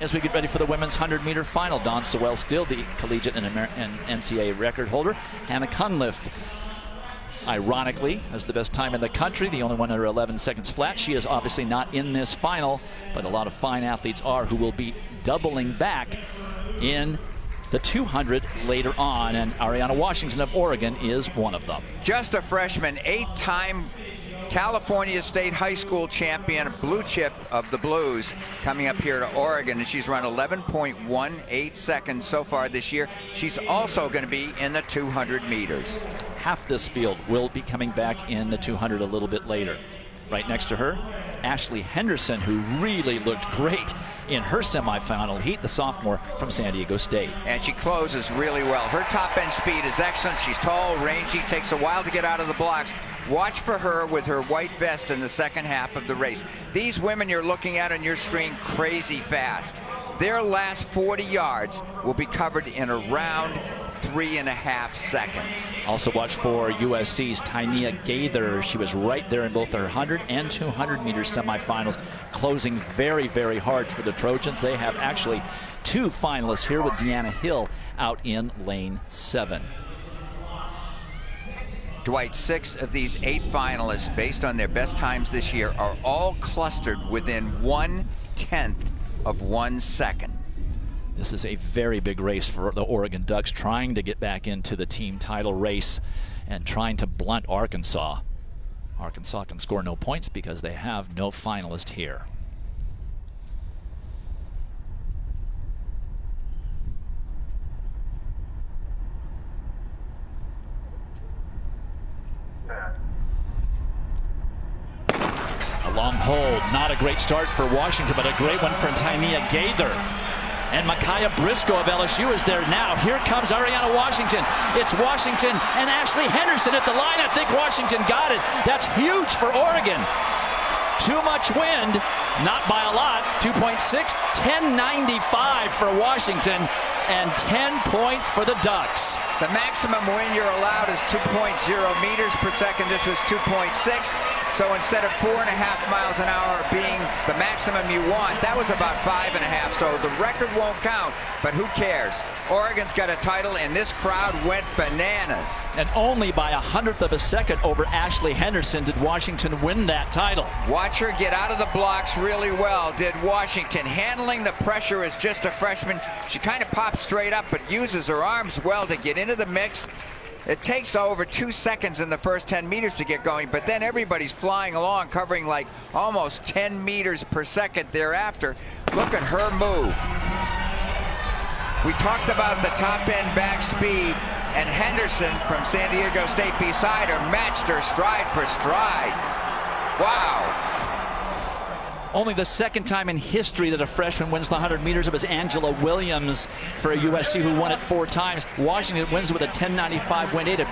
as we get ready for the women's 100-meter final. Dawn Sewell still the collegiate and Ncaa record holder. Hannah Cunliffe, ironically, has the best time in the country, the only one under 11 seconds flat. She is obviously not in this final, but a lot of fine athletes are, who will be doubling back in the 200 later on, and Ariana Washington of Oregon is one of them. Just a freshman, 8-time California State High School champion, blue chip of the Blues, coming up here to Oregon, and she's run 11.18 seconds so far this year. She's also going to be in the 200 meters. Half this field will be coming back in the 200 a little bit later. Right next to her, Ashley Henderson, who really looked great in her semifinal heat, the sophomore from San Diego State. And she closes really well. Her top end speed is excellent. She's tall, rangy, takes a while to get out of the blocks. Watch for her with her white vest in the second half of the race. These women you're looking at on your screen, crazy fast. Their last 40 yards will be covered in around 3.5 seconds. Also watch for USC's Ncaa Gaither. She was right there in both her 100 and 200 meter semifinals, closing very, very hard for the Trojans. They have actually 2 finalists here, with Deanna Hill out in lane 7. Dwight, 6 of these 8 finalists, based on their best times this year, are all clustered within 1/10 of 1 second. This is a very big race for the Oregon Ducks, trying to get back into the team title race and trying to blunt Arkansas. Arkansas can score no points because they have no finalist here. A long hold, not a great start for Washington, but a great one for Ncaa Gaither. And Micaiah Briscoe of LSU is there now. Here comes Ariana Washington. It's Washington and Ashley Henderson at the line. I think Washington got it. That's huge for Oregon. Too much wind, not by a lot. 2.6, 10.95 for Washington, and 10 points for the Ducks. The maximum wind you're allowed is 2.0 meters per second. This was 2.6. So instead of 4.5 miles an hour being the maximum you want, that was about 5.5. So the record won't count, but who cares? Oregon's got a title, and this crowd went bananas. And only by 100th of a second over Ashley Henderson did Washington win that title. Watch her get out of the blocks really well, did Washington. Handling the pressure as just a freshman. She kind of pops straight up, but uses her arms well to get into the mix. It takes over 2 seconds in the first 10 meters to get going, but then everybody's flying along, covering like almost 10 meters per second thereafter. Look at her move. We talked about the top end back speed, and Henderson from San Diego State beside her matched her stride for stride. Wow. Only the second time in history that a freshman wins the 100 meters. It was Angela Williams for USC, who won it 4 times. Washington wins with a 10.95 wind.